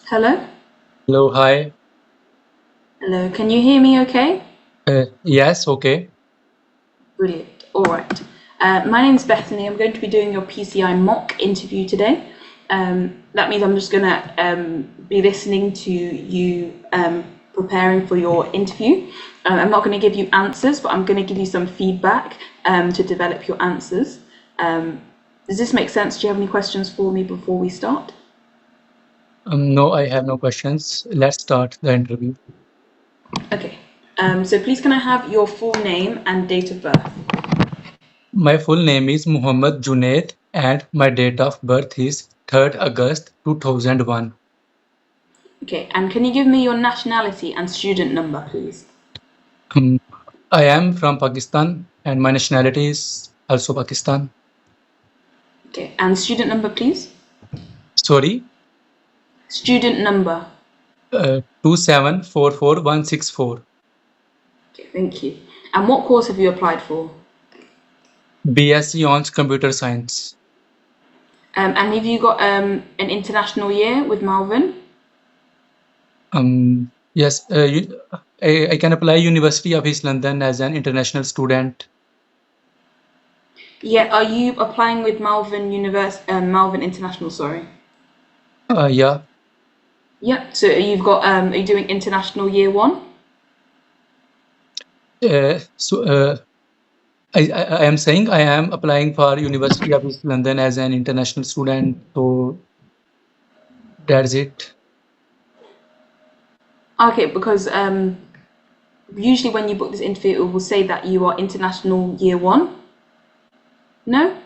Hello? Hello, hi. Hello, can you hear me okay? Yes, okay. Brilliant. All right. My name's Bethany. I'm going to be doing your PCI mock interview today. That means I'm just going to be listening to you preparing for your interview. I'm not going to give you answers, but I'm going to give you some feedback to develop your answers. Does this make sense? Do you have any questions for me before we start? No, I have no questions. Let's start the interview. Okay. So please can I have your full name and date of birth? My full name is Muhammad Junaid and my date of birth is 3rd August 2001. Okay, and can you give me your nationality and student number, please? Um, I am from Pakistan and my nationality is also Pakistan. Okay, and student number, please? Sorry, Student number. 2744164. Okay, thank you. And what course have you applied for? BSc on Computer Science. And have you got an international year with Malvern? Yes, I can apply University of East London as an international student. Yeah, are you applying with Malvern International, sorry? Yeah. Yeah, so you've got, are you doing international year one? So I am saying I am applying for University of East London as an international student. So that's it. Okay, because usually when you book this interview, it will say that you are international year one. No?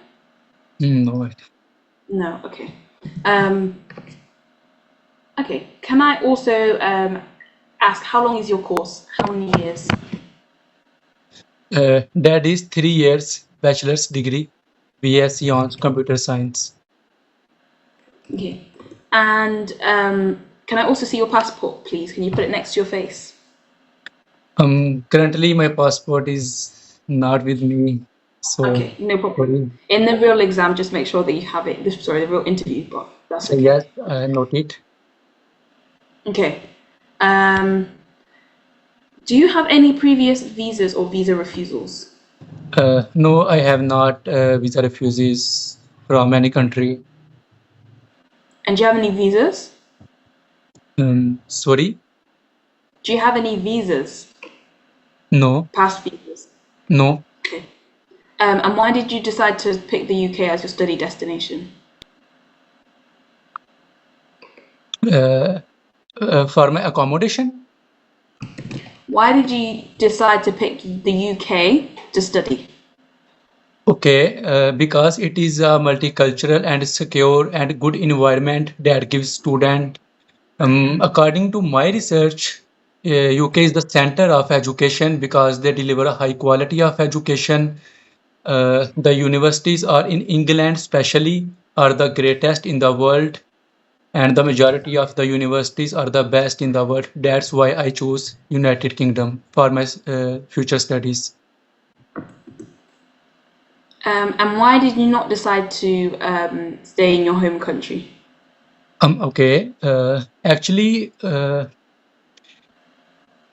No. No, okay. Um, okay, can I also ask how long is your course? How many years? That is 3 years bachelor's degree, BSc on Computer Science. Okay. And can I also see your passport, please? Can you put it next to your face? Currently my passport is not with me. So Okay, no problem. sorry. In the real exam, just make sure that you have it. Sorry, the real interview, but that's okay. Yes, I note it. Okay. Um, do you have any previous visas or visa refusals? No, I have not visa refugees from any country. And do you have any visas? Sorry, Do you have any visas? no, Past visas? no. Okay. And why did you decide to pick the UK as your study destination? Uh, for my accommodation. Why did you decide to pick the UK to study? Okay, because it is a multicultural and secure and good environment that gives student. According to my research, UK is the center of education because they deliver a high quality of education. The universities are in England, especially, are the greatest in the world, and the majority of the universities are the best in the world. That's why I chose United Kingdom for my future studies. And why did you not decide to stay in your home country? Okay. Actually,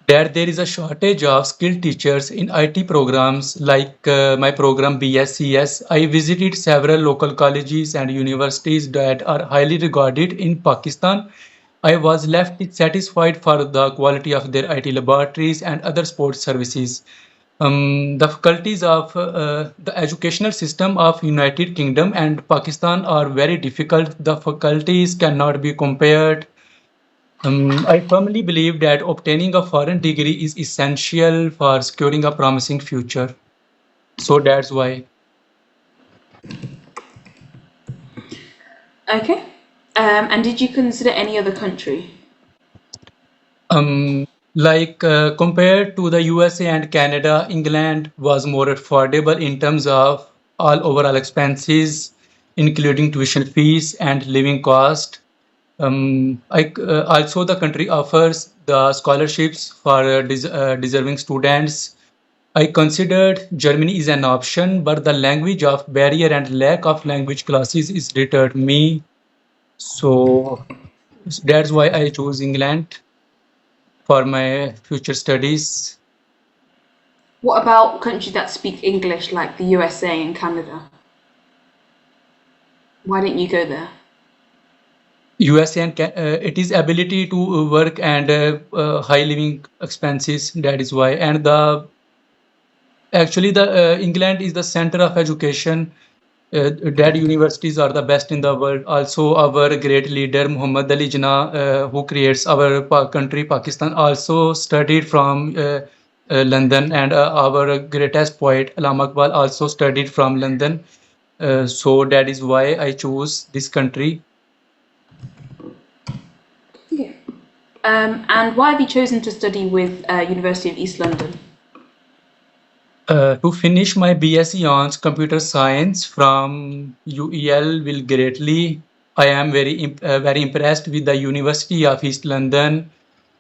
there is a shortage of skilled teachers in IT programs like my program BSCS. I visited several local colleges and universities that are highly regarded in Pakistan. I was left satisfied for the quality of their IT laboratories and other sports services. The faculties of the educational system of United Kingdom and Pakistan are very difficult. The faculties cannot be compared. I firmly believe that obtaining a foreign degree is essential for securing a promising future. So that's why. Okay. And did you consider any other country? Um, compared to the USA and Canada, England was more affordable in terms of all overall expenses, including tuition fees and living cost. Also, the country offers the scholarships for deserving students. I considered Germany is an option, but the language of barrier and lack of language classes is deterred me. So That's why I chose England for my future studies. What about countries that speak English, like the USA and Canada? Why didn't you go there? USA and it is ability to work and high living expenses. That is why. And the actually the England is the center of education. That universities are the best in the world. Also, our great leader Muhammad Ali Jinnah, who creates our country Pakistan, also studied from London, and our greatest poet Allama Iqbal also studied from London. So that is why I chose this country. Okay. And why have you chosen to study with University of East London? To finish my BSc on computer science from UEL will greatly. I am very impressed with the University of East London,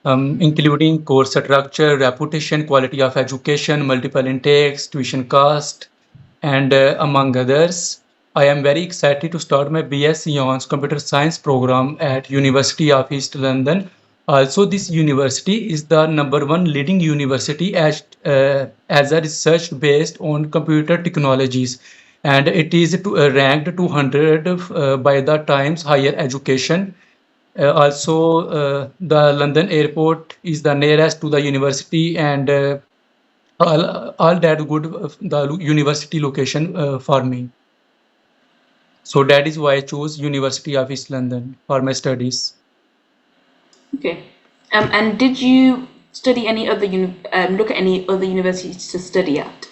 including course structure, reputation, quality of education, multiple intakes, tuition cost, and among others. I am very excited to start my BSc on computer science program at University of East London. Also, this university is the #1 leading university as a research based on computer technologies, and it is ranked 200 by the Times Higher Education. The London airport is the nearest to the university, and all that good the university location for me. So that is why I chose University of East London for my studies. Okay. And did you study any other look at any other universities to study at?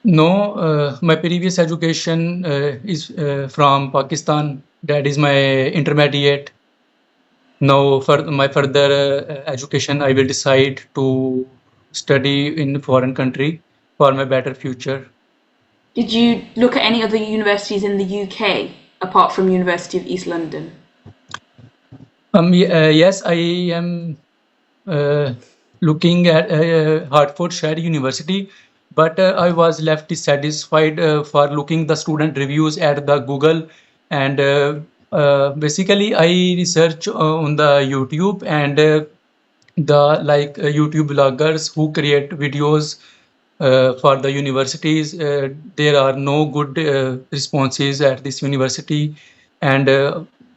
No, my previous education is from Pakistan. That is my intermediate. Now, for my further education, I will decide to study in foreign country for my better future. Did you look at any other universities in the UK apart from University of East London? Yes, I am uh, looking at Hertfordshire University, but I was left dissatisfied for looking the student reviews at the Google, and basically I research on the YouTube, and the YouTube bloggers who create videos for the universities. There are no good responses at this university, and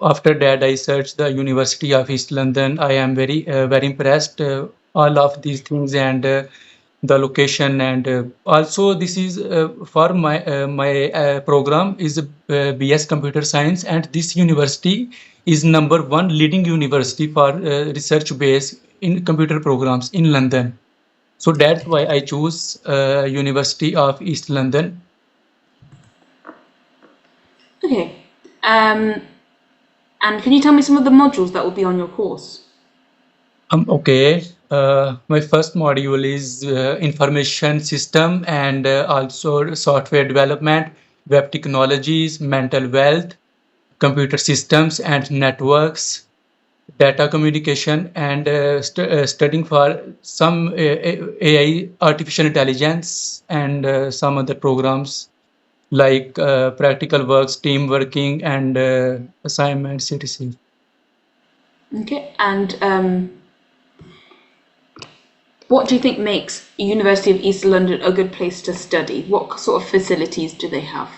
after that I searched the University of East London. I am very impressed all of these things, and the location, and also this is for my program is BS Computer Science, and this university is #1 leading university for research base in computer programs in London. So that's why I choose University of East London. Okay. And can you tell me some of the modules that will be on your course? Okay. My first module is information system, and also software development, web technologies, mental wealth, computer systems and networks, data communication, and studying for some AI, artificial intelligence, and some other programs like practical works, team working, and assignments, etc. Okay. And what do you think makes University of East London a good place to study? What sort of facilities do they have?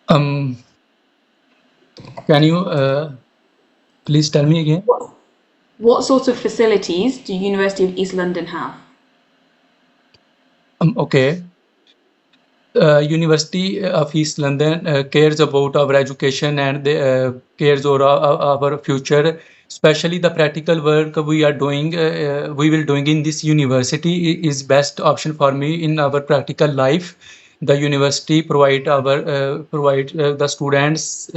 Um, can you please tell me again? What sort of facilities do University of East London have? Okay. University of East London cares about our education, and they, cares over our future, especially the practical work we are doing. We will doing in this university is best option for me in our practical life. The university provide the students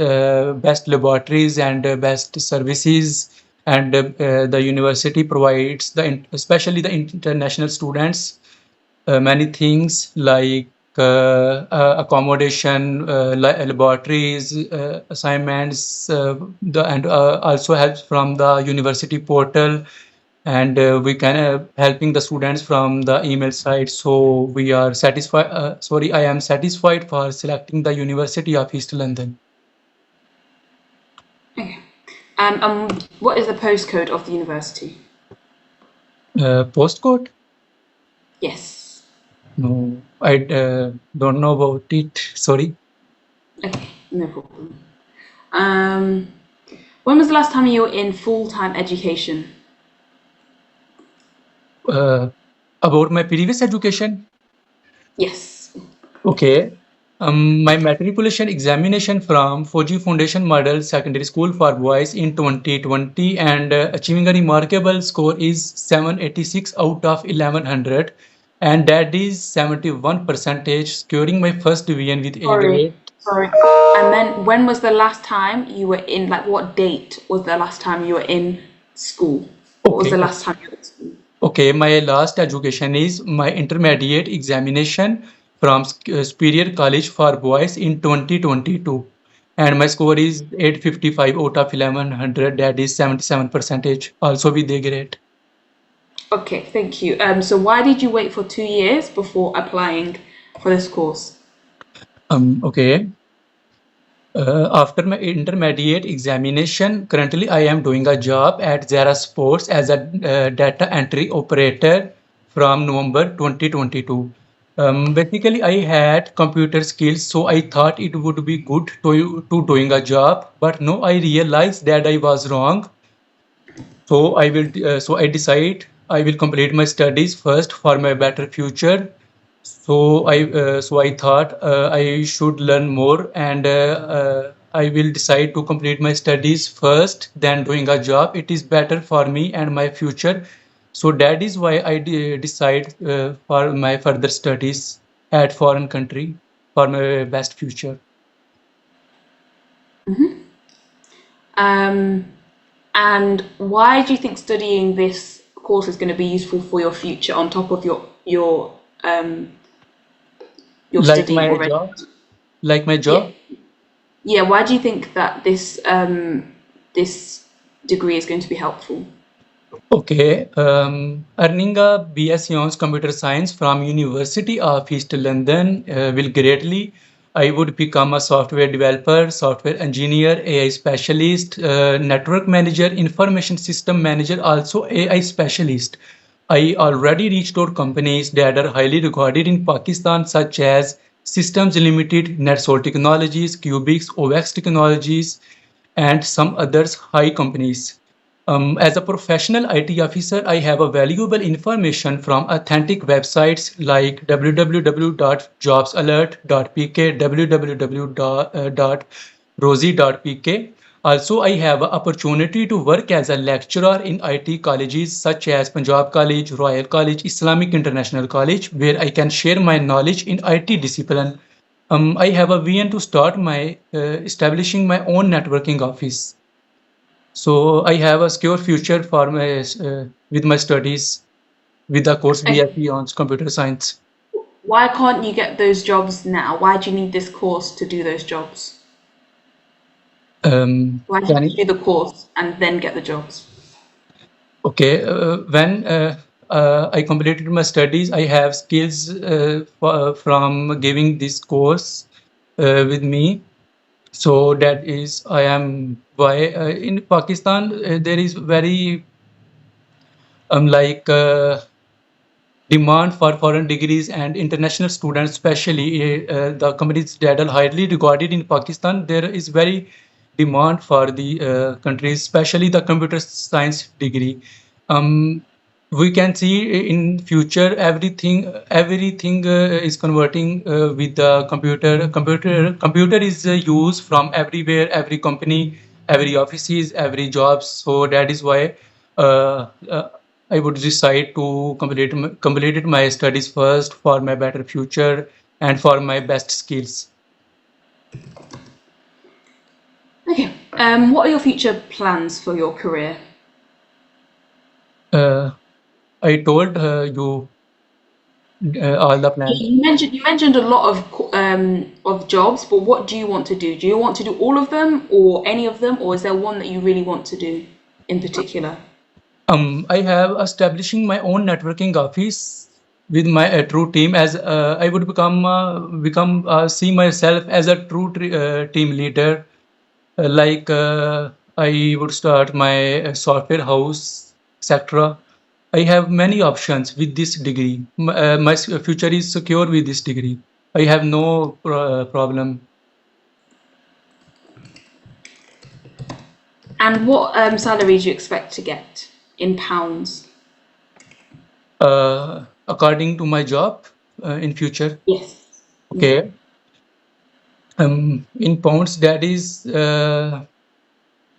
best laboratories and best services, and the university provides especially the international students many things like accommodation, laboratories, assignments, and also helps from the university portal, and we can helping the students from the email site. So we are satisfied. Sorry, I am satisfied for selecting the University of East London. What is the postcode of the university? Postcode? Yes. No, I don't know about it. Sorry. Okay, no problem. When was the last time you were in full-time education? About my previous education? Yes. Okay. My matriculation examination from Fuji Foundation Model Secondary School for Boys in 2020 and achieving a remarkable score is 786 out of 1100, and that is 71 percentage, securing my first division with A Sorry. grade. Sorry. And then when was the last time you were in, like what date was the last time you were in school? What was Okay. the last time you were in school? Okay, my last education is my intermediate examination from Superior College for Boys in 2022, and my score is 855 out of 1100. That is 77 percentage. Also with a grade. Okay, thank you. So why did you wait for 2 years before applying for this course? Okay. After my intermediate examination, currently I am doing a job at Zara Sports as a data entry operator from November 2022. Basically, I had computer skills, so I thought it would be good to doing a job. But no, I realized that I was wrong. So I decide I will complete my studies first for my better future. So I thought I should learn more, and I will decide to complete my studies first, then doing a job. It is better for me and my future. So that is why I decide for my further studies at foreign country for my best future. Um, and why do you think studying this course is going to be useful for your future on top of your Like studying my already? job, like my Yeah. job. Yeah, why do you think that this degree is going to be helpful? Okay, earning a BSc Honors Computer Science from University of East London will greatly. I would become a software developer, software engineer, AI specialist, network manager, information system manager, also AI specialist. I already reached out companies that are highly regarded in Pakistan, such as Systems Limited, NetSol Technologies, Cubics, OX Technologies, and some others high companies. As a professional IT officer, I have a valuable information from authentic websites like www.jobsalert.pk, www.rosie.pk. Also, I have an opportunity to work as a lecturer in IT colleges such as Punjab College, Royal College, Islamic International College, where I can share my knowledge in IT discipline. I have a vision to start my establishing my own networking office. So I have a secure future for my with my studies with the course Okay. BSc on computer science. Why can't you get those jobs now? Why do you need this course to do those jobs? Why Can don't it, you do the course and then get the jobs? okay, when I completed my studies, I have skills from giving this course with me. So that is I am why in Pakistan there is very like demand for foreign degrees and international students, especially the companies that are highly regarded in Pakistan. There is very demand for the countries, especially the computer science degree. Um, we can see in future everything is converting with the computer is used from everywhere, every company, every offices, every jobs. So that is why uh, uh, I would decide to completed my studies first for my better future and for my best skills. Okay. What are your future plans for your career? uh, I told you all the plan. You mentioned a lot of jobs, but what do you want to do? Do you want to do all of them or any of them, or is there one that you really want to do in particular? I have establishing my own networking office with my true team as I would become see myself as a true team leader. Like I would start my software house, etc. I have many options with this degree. My future is secure with this degree. I have no problem. And what salary do you expect to get in pounds? According to my job in future. Yes. Okay. In pounds, that is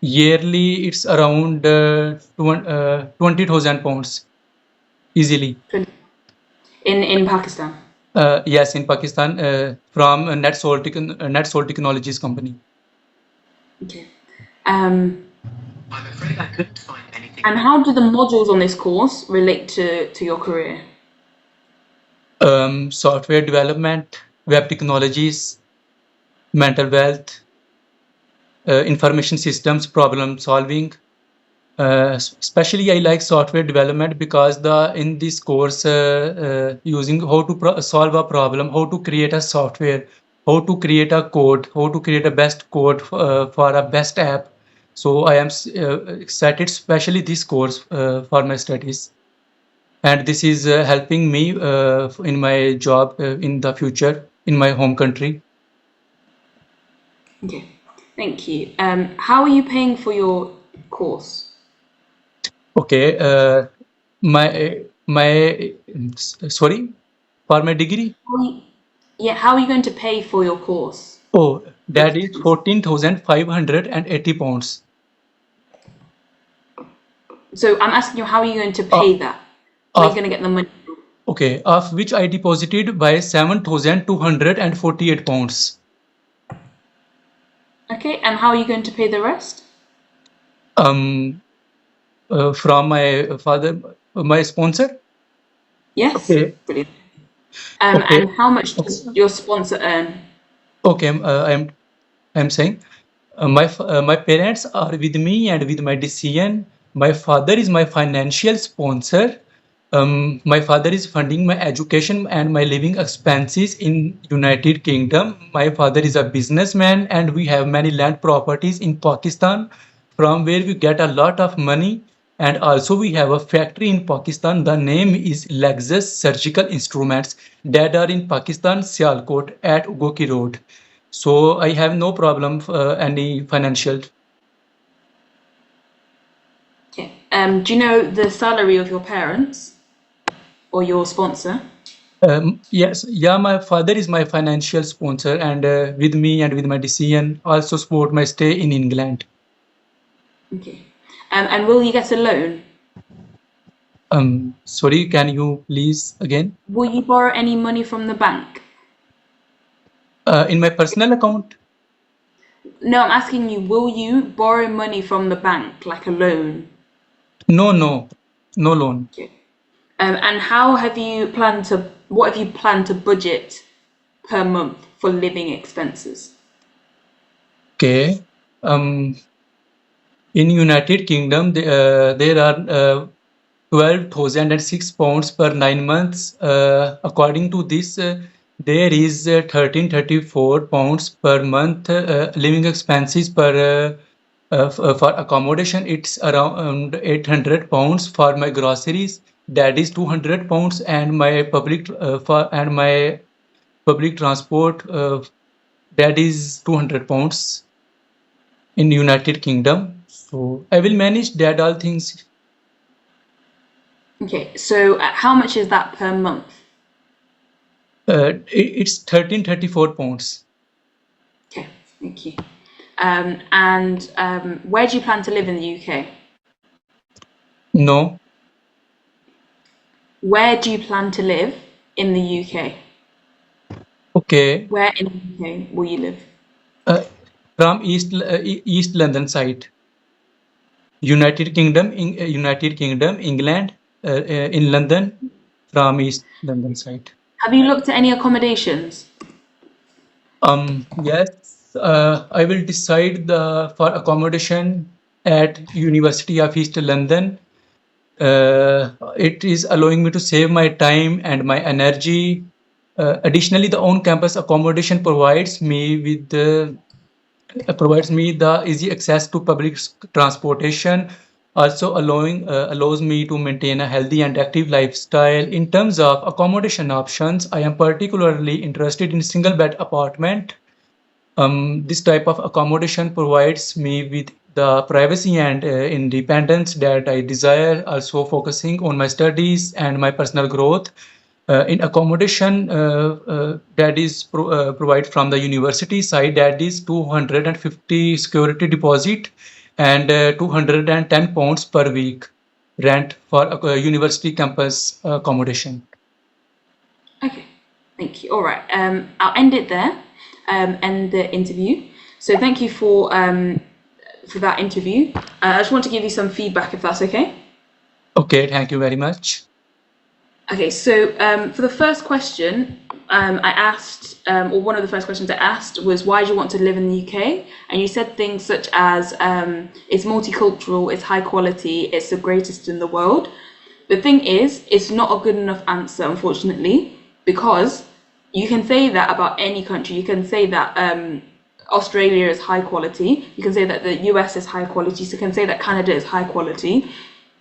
yearly. It's around 20,000 pounds easily. In Pakistan. Yes, in Pakistan, from Net Sol Technologies company. Okay. I'm afraid I couldn't find anything. And how do the modules on this course relate to your career? Software development, web technologies, mental health, information systems, problem solving. Especially I like software development because in this course using how to solve a problem, how to create a software, how to create a code, how to create a best code for a best app. So I am excited, especially this course for my studies, and this is helping me in my job in the future in my home country. Okay, thank you. How are you paying for your course? Okay, my sorry, for my degree. Yeah, how are you going to pay for your course? Oh, that is 14,580 pounds. So I'm asking you, how are you going to pay that? Where are you going to get the money from? Okay, of which I deposited by 7,248 pounds. Okay, and how are you going to pay the rest? From my father, my sponsor. Yes. Okay. Brilliant. Okay. And how much does your sponsor earn? Okay, I'm saying my parents are with me and with my decision. My father is my financial sponsor. My father is funding my education and my living expenses in United Kingdom. My father is a businessman and we have many land properties in Pakistan from where we get a lot of money. And also we have a factory in Pakistan. The name is Lexus Surgical Instruments that are in Pakistan, Sialkot at Ugoki Road. So I have no problem any financial. Okay. Do you know the salary of your parents or your sponsor? Yes, yeah, my father is my financial sponsor and with me and with my decision also support my stay in England. Okay. And will you get a loan? Sorry, can you please again? Will you borrow any money from the bank? In my personal account? No, I'm asking you, will you borrow money from the bank, like a loan? No, no loan. Okay. And what have you planned to budget per month for living expenses? Okay. In United Kingdom, there are 12,006 pounds per 9 months. According to this, there is 1334 pounds per month living expenses for accommodation. It's around 800 pounds for my groceries. That is 200 pounds, and my public transport. That is 200 pounds in United Kingdom. So I will manage that all things. Okay, so how much is that per month? It's 1334 pounds. Okay, thank you. And where do you plan to live in the UK? No. Where do you plan to live in the UK? Okay. Where in the UK will you live? From East London side. United Kingdom, England, in London, from East London side. Have you looked at any accommodations? Yes, I will decide for accommodation at University of East London. It is allowing me to save my time and my energy. Additionally, the on-campus accommodation provides me with provides me the easy access to public transportation, also allows me to maintain a healthy and active lifestyle. In terms of accommodation options, I am particularly interested in single bed apartment. This type of accommodation provides me with the privacy and independence that I desire, also focusing on my studies and my personal growth. In accommodation that is provided from the university side, that is 250 security deposit and 210 pounds per week rent for university campus accommodation. Okay, thank you. All right, I'll end it there, end the interview. So thank you for that interview. I just want to give you some feedback, if that's okay. Okay, thank you very much. Okay, so for the first question, I asked, or one of the first questions I asked was, why do you want to live in the UK? And you said things such as, it's multicultural, it's high quality, it's the greatest in the world. The thing is, it's not a good enough answer, unfortunately, because you can say that about any country. You can say that Australia is high quality. You can say that the US is high quality. So you can say that Canada is high quality.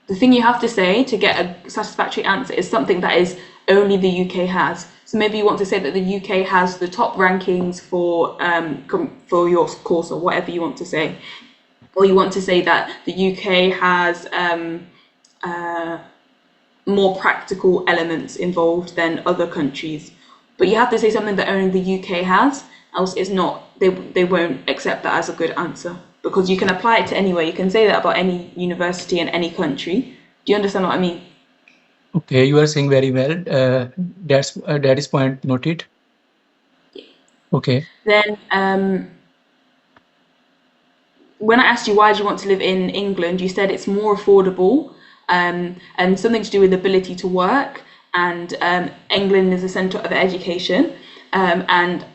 The thing you have to say to get a satisfactory answer is something that is only the UK has. So maybe you want to say that the UK has the top rankings for your course, or whatever you want to say. Or you want to say that the UK has more practical elements involved than other countries. But you have to say something that only the UK has, else it's not, they won't accept that as a good answer, because you can apply it to anywhere. You can say that about any university in any country. Do you understand what I mean? Okay, you are saying very well. That is point noted. Yeah. Okay. Then when I asked you why do you want to live in England, you said it's more affordable, and something to do with ability to work, and England is the centre of education, and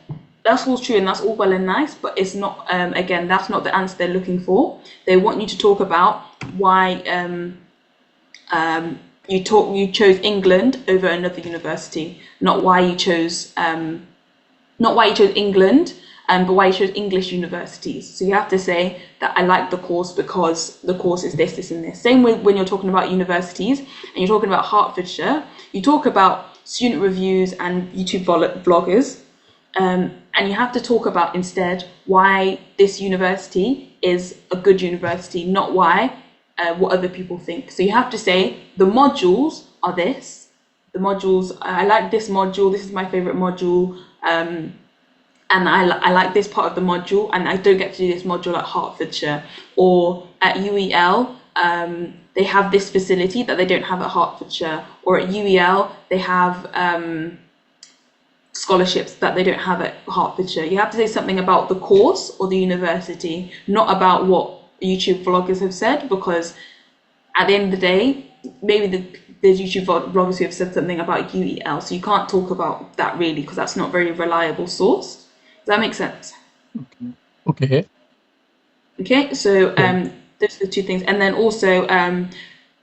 that's all true and that's all well and nice, but it's not, again, that's not the answer they're looking for. They want you to talk about why you chose England over another university, not why you chose England, but why you chose English universities. So you have to say that I like the course because the course is this, this, and this. Same with when you're talking about universities and you're talking about Hertfordshire, you talk about student reviews and YouTube vloggers, and you have to talk about instead why this university is a good university, not why what other people think. So you have to say the modules are this. The modules, I like this module. This is my favorite module. And I like this part of the module, and I don't get to do this module at Hertfordshire. Or at UEL, they have this facility that they don't have at Hertfordshire. Or at UEL, they have scholarships that they don't have at Hertfordshire. You have to say something about the course or the university, not about what YouTube vloggers have said, because at the end of the day, maybe there's YouTube vloggers who have said something about UEL, so you can't talk about that really, because that's not a very reliable source. Does that make sense? Okay. Okay, so those are the two things. And then also,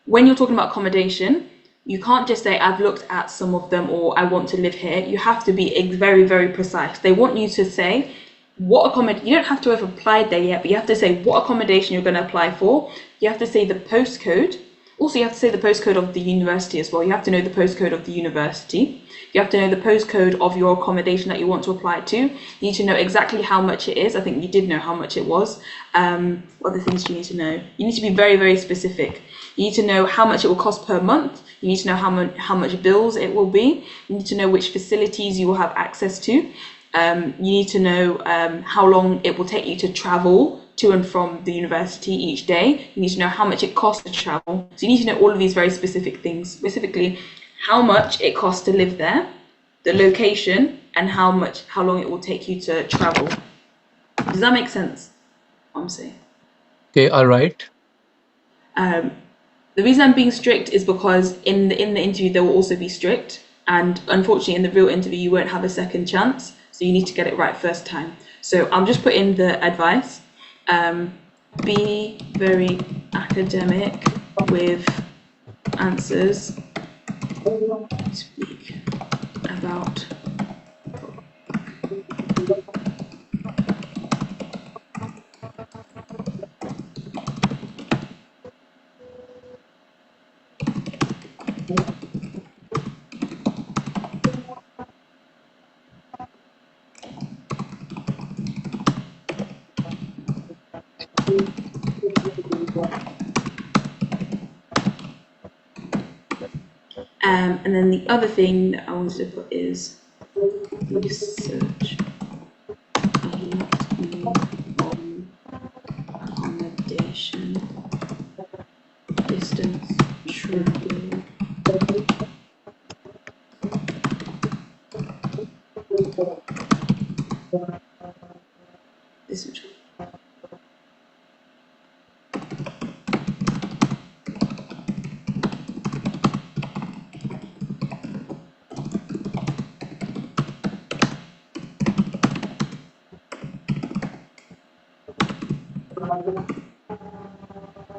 when you're talking about accommodation, you can't just say, I've looked at some of them, or I want to live here. You have to be very, very precise. They want you to say what accommodation. You don't have to have applied there yet, but you have to say what accommodation you're going to apply for. You have to say the postcode. Also, you have to say the postcode of the university as well. You have to know the postcode of the university. You have to know the postcode of your accommodation that you want to apply to. You need to know exactly how much it is. I think you did know how much it was. What other things do you need to know? You need to be very, very specific. You need to know how much it will cost per month. You need to know how much bills it will be. You need to know which facilities you will have access to. You need to know how long it will take you to travel to and from the university each day. You need to know how much it costs to travel. So you need to know all of these very specific things, specifically how much it costs to live there, the location, and how long it will take you to travel. Does that make sense? I'm saying. Okay, all right. The reason I'm being strict is because in the interview they will also be strict, and unfortunately in the real interview you won't have a second chance, so you need to get it right first time. So I'll just put in the advice. Be very academic with answers. Speak about And then the other thing that I wanted to put is research a lot more on accommodation, distance travel. Distance travel.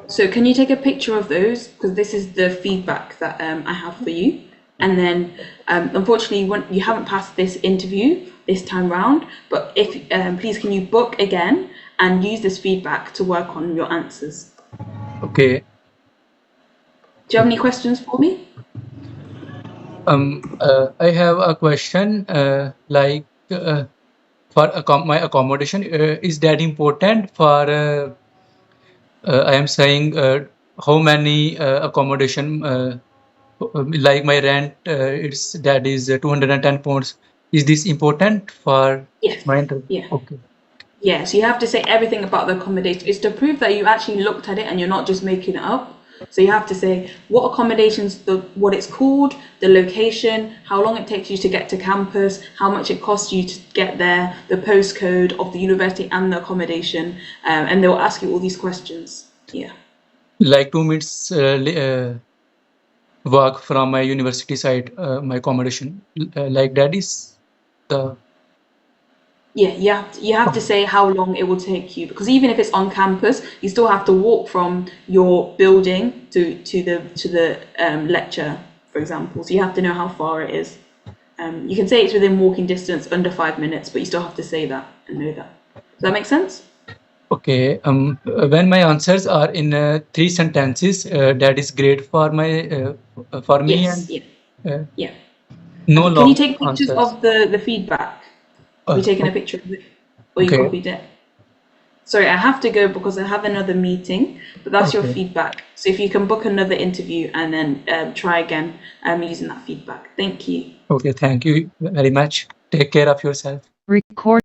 So can you take a picture of those? Because this is the feedback that I have for you. And then, unfortunately, you haven't passed this interview this time round, but if please can you book again and use this feedback to work on your answers. Okay. Do you have any questions for me? I have a question. For my accommodation, is that important for? I am saying how many accommodation like my rent. It's that is 210 pounds. Is this important for Yes. my interview? Yeah. Okay. Yeah, so you have to say everything about the accommodation. It's to prove that you actually looked at it and you're not just making it up. So you have to say what accommodations, what it's called, the location, how long it takes you to get to campus, how much it costs you to get there, the postcode of the university and the accommodation, and they'll ask you all these questions. Yeah. Like 2 minutes walk from my university site, my accommodation. Like that is the. Yeah, you have to say how long it will take you, because even if it's on campus, you still have to walk from your building to the lecture, for example. So you have to know how far it is. You can say it's within walking distance, under 5 minutes, but you still have to say that and know that. Does that make sense? Okay. When my answers are in 3 sentences, that is great for my for me Yes. and Yeah. uh, Yeah. no Okay. Can you long take pictures answers. of the feedback? Have you taken a picture of it, or you Okay. copied it? Sorry, I have to go because I have another meeting, but that's your Okay. feedback. So if you can book another interview and then try again using that feedback. Thank you. Okay. Thank you very much. Take care of yourself. Record.